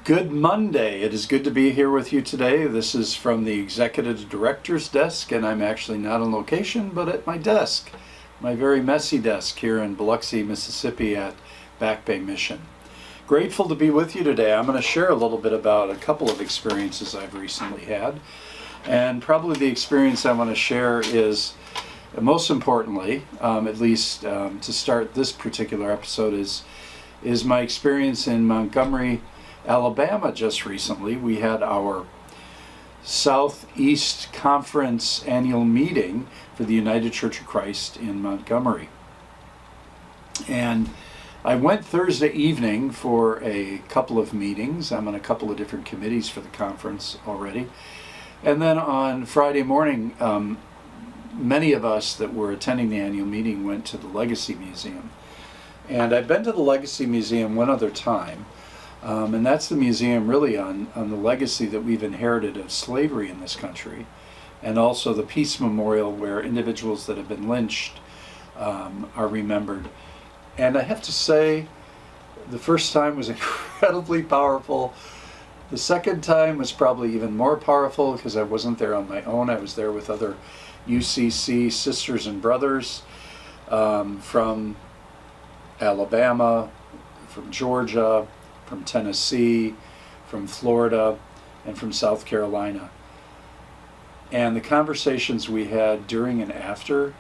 Good Monday. It is good to be here with you today. This is from the Executive Director's desk, and I'm actually not on location, but at my desk, my very messy desk here in Biloxi, Mississippi at Back Bay Mission. Grateful to be with you today. I'm going to share a little bit about a couple of experiences I've recently had, and probably the experience I want to share is, most importantly, at least to start this particular episode, is my experience in Montgomery, Alabama just recently. We had our Southeast Conference annual meeting for the United Church of Christ in Montgomery. And I went Thursday evening for a couple of meetings. I'm on a couple of different committees for the conference already. And then on Friday morning, many of us that were attending the annual meeting went to the Legacy Museum. And I've been to the Legacy Museum one other time. And that's the museum really on the legacy that we've inherited of slavery in this country, and also the Peace Memorial where individuals that have been lynched are remembered. And I have to say, the first time was incredibly powerful. The second time was probably even more powerful because I wasn't there on my own. I was there with other UCC sisters and brothers from Alabama, from Georgia, from Tennessee, from Florida, and from South Carolina. And the conversations we had during and after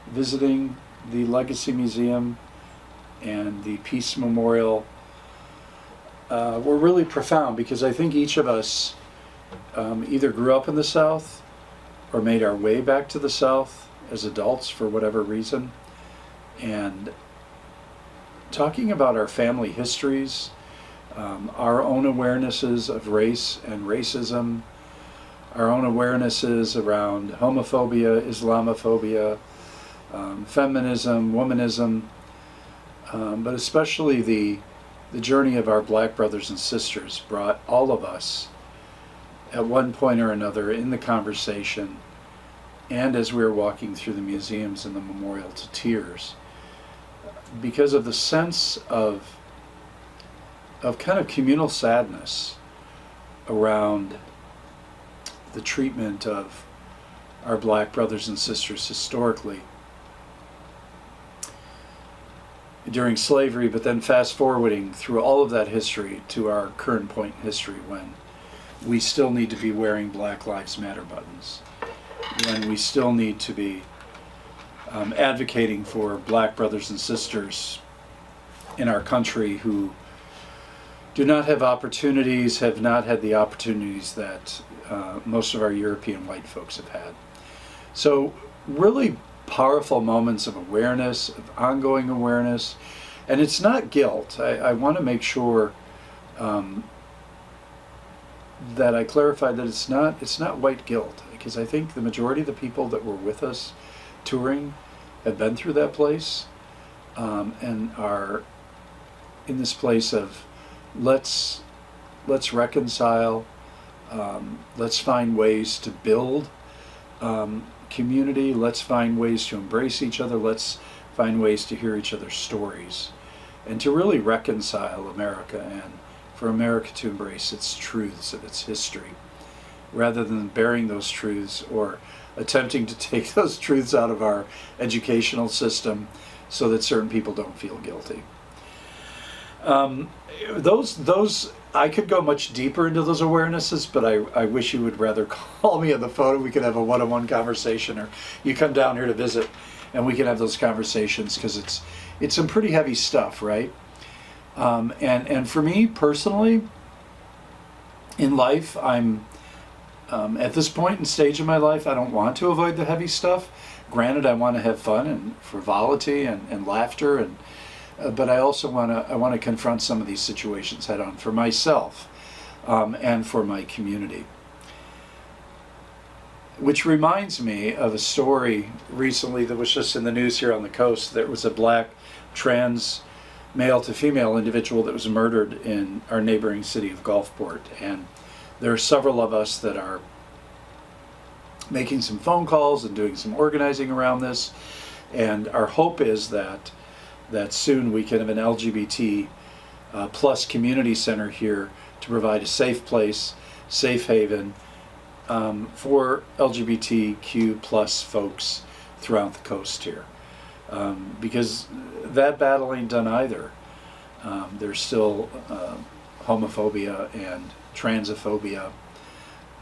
visiting the Legacy Museum and the Peace Memorial were really profound, because I think each of us either grew up in the South or made our way back to the South as adults for whatever reason. And talking about our family histories, our own awarenesses of race and racism, our own awarenesses around homophobia, Islamophobia, feminism, womanism, but especially the journey of our black brothers and sisters brought all of us at one point or another in the conversation, and as we were walking through the museums and the memorial, to tears, because of the sense of kind of communal sadness around the treatment of our black brothers and sisters historically during slavery, but then fast forwarding through all of that history to our current point in history, when we still need to be wearing Black Lives Matter buttons, when we still need to be advocating for black brothers and sisters in our country who do not have opportunities, have not had the opportunities that most of our European white folks have had. So really powerful moments of awareness, of ongoing awareness, and it's not guilt. I want to make sure that I clarify that it's not white guilt, because I think the majority of the people that were with us touring have been through that place and are in this place of let's reconcile, let's find ways to build community, let's find ways to embrace each other, let's find ways to hear each other's stories, and to really reconcile America, and for America to embrace its truths and its history, rather than burying those truths or attempting to take those truths out of our educational system so that certain people don't feel guilty. Those I could go much deeper into those awarenesses, but I wish you would rather call me on the phone and we could have a one-on-one conversation, or you come down here to visit and we can have those conversations, because it's some pretty heavy stuff, right? And for me personally, in life, I'm at this point and stage in my life, I don't want to avoid the heavy stuff. Granted, I want to have fun and frivolity and laughter, and but I also want to confront some of these situations head on for myself and for my community. Which reminds me of a story recently that was just in the news here on the coast. There was a black trans male to female individual that was murdered in our neighboring city of Gulfport, and there are several of us that are making some phone calls and doing some organizing around this, and our hope is that soon we can have an LGBT plus community center here to provide a safe place, safe haven for LGBTQ plus folks throughout the coast here. Because that battle ain't done either. There's still homophobia and transophobia,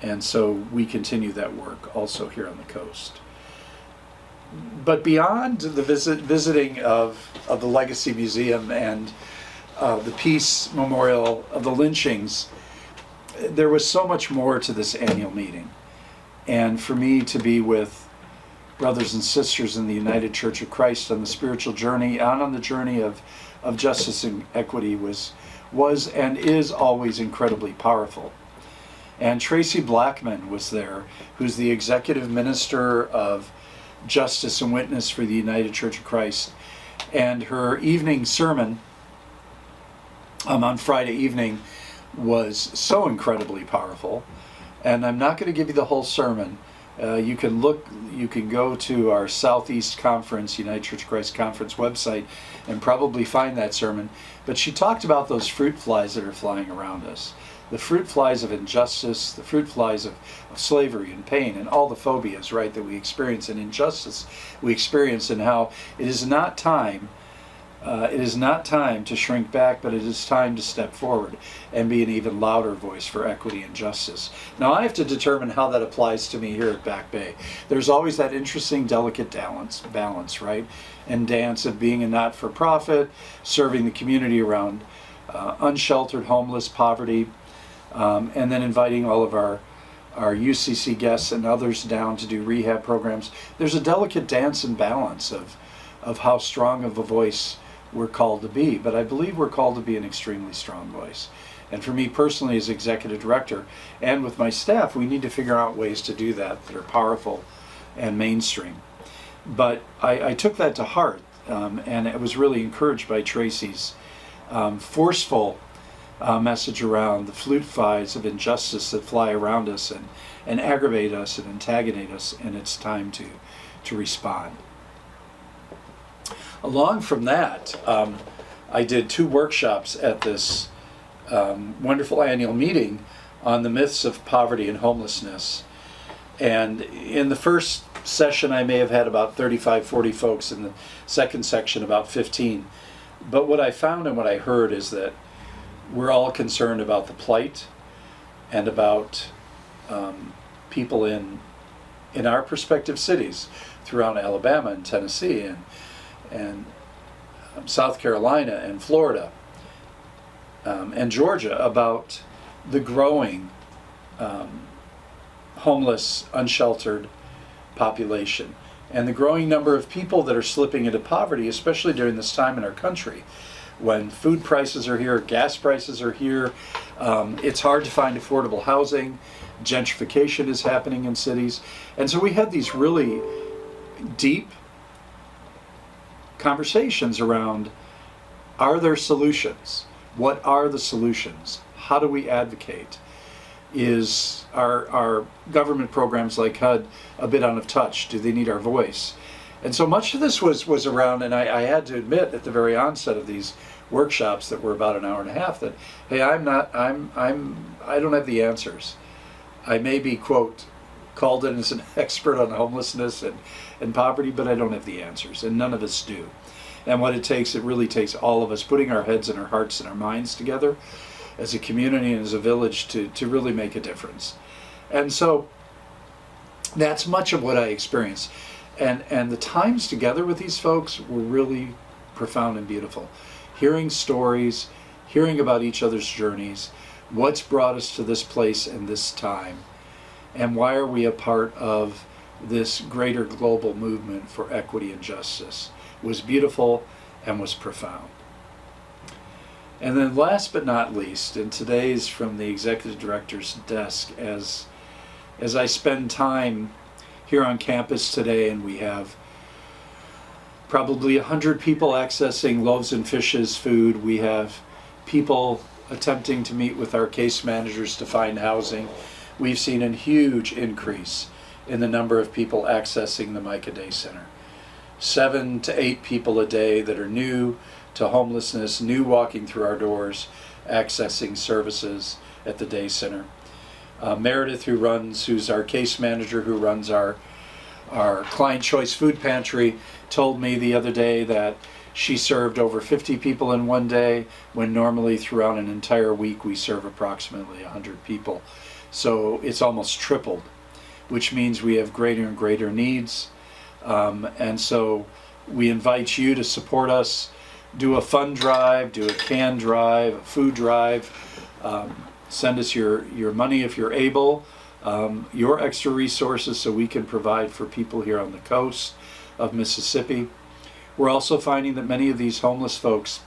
and so we continue that work also here on the coast. But beyond the visiting of the Legacy Museum and the Peace Memorial of the lynchings, there was so much more to this annual meeting. And for me to be with brothers and sisters in the United Church of Christ on the spiritual journey and on the journey of justice and equity was and is always incredibly powerful. And Tracy Blackman was there, who's the executive minister of Justice and Witness for the United Church of Christ. And her evening sermon on Friday evening was so incredibly powerful. And I'm not going to give you the whole sermon. You can go to our Southeast Conference, United Church of Christ Conference website and probably find that sermon. But she talked about those fruit flies that are flying around us. The fruit flies of injustice, the fruit flies of slavery and pain and all the phobias, right, that we experience, and injustice we experience, and how it is not time to shrink back, but it is time to step forward and be an even louder voice for equity and justice. Now, I have to determine how that applies to me here at Back Bay. There's always that interesting, delicate balance, right? And dance of being a not-for-profit, serving the community around unsheltered, homeless, poverty, and then inviting all of our UCC guests and others down to do rehab programs. There's a delicate dance and balance of how strong of a voice we're called to be, but I believe we're called to be an extremely strong voice. And for me personally as executive director and with my staff, we need to figure out ways to do that are powerful and mainstream. But I took that to heart, and I was really encouraged by Tracy's forceful message around the fruit flies of injustice that fly around us and aggravate us and antagonize us, and it's time to respond. Along from that, I did 2 workshops at this wonderful annual meeting on the myths of poverty and homelessness. And in the first session, I may have had about 35, 40 folks. In the second section, about 15. But what I found and what I heard is that we're all concerned about the plight and about people in our prospective cities throughout Alabama and Tennessee and South Carolina and Florida and Georgia, about the growing homeless, unsheltered population and the growing number of people that are slipping into poverty, especially during this time in our country when food prices are here, gas prices are here, it's hard to find affordable housing, gentrification is happening in cities. And so we had these really deep conversations around, are there solutions? What are the solutions? How do we advocate? Is our government programs like HUD a bit out of touch? Do they need our voice? And so much of this was around, and I had to admit at the very onset of these workshops that were about an hour and a half that, hey, I don't have the answers. I may be, quote, called in as an expert on homelessness and poverty, but I don't have the answers, and none of us do. And what it really takes all of us putting our heads and our hearts and our minds together as a community and as a village to really make a difference. And so that's much of what I experienced. And the times together with these folks were really profound and beautiful. Hearing stories, hearing about each other's journeys, what's brought us to this place and this time, and why are we a part of this greater global movement for equity and justice, was beautiful and was profound. And then last but not least, and today's from the executive director's desk, as I spend time here on campus today, and we have probably 100 people accessing Loaves and Fishes food. We have people attempting to meet with our case managers to find housing. We've seen a huge increase in the number of people accessing the Micah Day Center. 7 to 8 people a day that are new to homelessness, new walking through our doors, accessing services at the day center. Meredith, who's our case manager, who runs our Client Choice Food Pantry, told me the other day that she served over 50 people in one day, when normally throughout an entire week we serve approximately 100 people. So it's almost tripled, which means we have greater and greater needs. And so we invite you to support us. Do a fund drive, do a can drive, a food drive. Send us your money if you're able, your extra resources, so we can provide for people here on the coast of Mississippi. We're also finding that many of these homeless folks,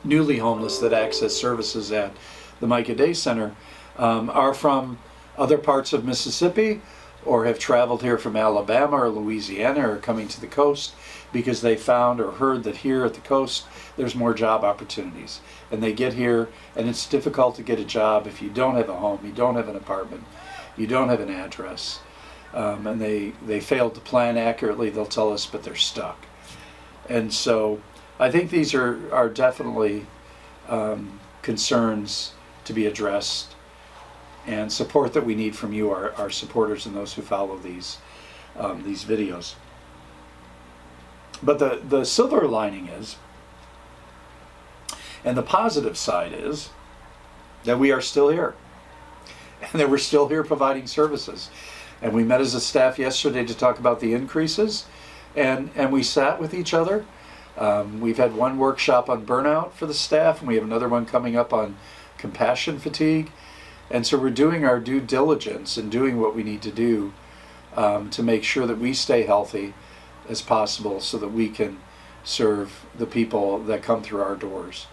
newly homeless that access services at the Micah Day Center, are from other parts of Mississippi, or have traveled here from Alabama or Louisiana, or coming to the coast because they found or heard that here at the coast there's more job opportunities. And they get here, and it's difficult to get a job if you don't have a home, you don't have an apartment, you don't have an address, and they failed to plan accurately, they'll tell us, but they're stuck. And so I think these are definitely concerns to be addressed, and support that we need from you, our supporters, and those who follow these videos. But the silver lining is, and the positive side is, that we are still here, and that we're still here providing services. And we met as a staff yesterday to talk about the increases, and we sat with each other. We've had one workshop on burnout for the staff, and we have another one coming up on compassion fatigue. And so we're doing our due diligence and doing what we need to do to make sure that we stay healthy as possible, so that we can serve the people that come through our doors.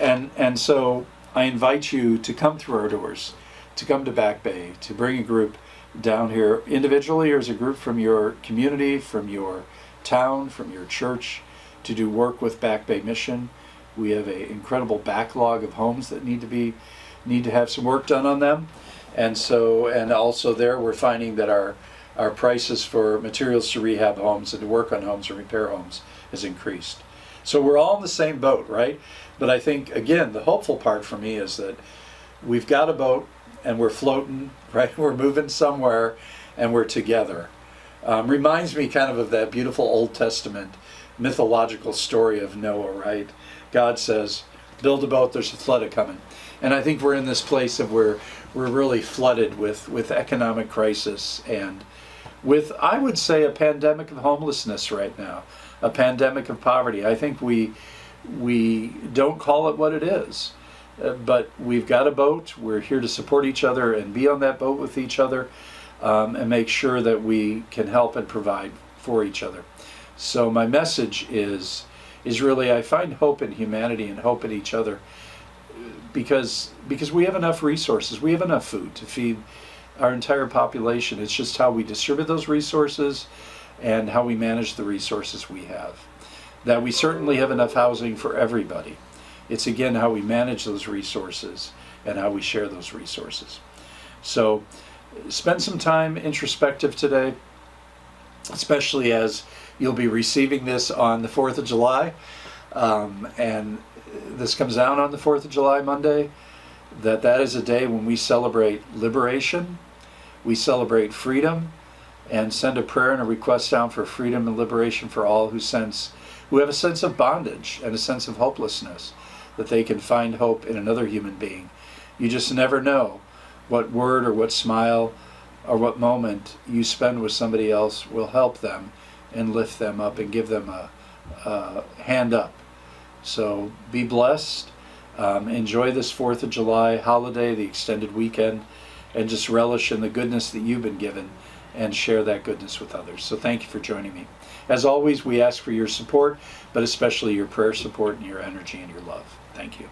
And so I invite you to come through our doors, to come to Back Bay, to bring a group down here individually or as a group from your community, from your town, from your church, to do work with Back Bay Mission. We have an incredible backlog of homes that need to have some work done on them. And also there we're finding that our prices for materials to rehab homes and to work on homes and repair homes has increased. So we're all in the same boat, right? But I think, again, the hopeful part for me is that we've got a boat and we're floating, right? We're moving somewhere and we're together. Reminds me kind of that beautiful Old Testament mythological story of Noah, right? God says, build a boat, there's a flood a-coming. And I think we're in this place of where we're really flooded with economic crisis, and with, I would say, a pandemic of homelessness right now, a pandemic of poverty. I think we don't call it what it is, but we've got a boat. We're here to support each other and be on that boat with each other, and make sure that we can help and provide for each other. So my message is really, I find hope in humanity and hope in each other, because we have enough resources. We have enough food to feed our entire population. It's just how we distribute those resources and how we manage the resources we have. That we certainly have enough housing for everybody. It's again how we manage those resources and how we share those resources. So spend some time introspective today, especially as you'll be receiving this on the 4th of July. And this comes out on the 4th of July, Monday. That is a day when we celebrate liberation, we celebrate freedom, and send a prayer and a request down for freedom and liberation for all who have a sense of bondage and a sense of hopelessness, that they can find hope in another human being. You just never know what word or what smile or what moment you spend with somebody else will help them and lift them up and give them a hand up. So be blessed. Enjoy this 4th of July holiday, the extended weekend, and just relish in the goodness that you've been given and share that goodness with others. So thank you for joining me. As always, we ask for your support, but especially your prayer support and your energy and your love. Thank you.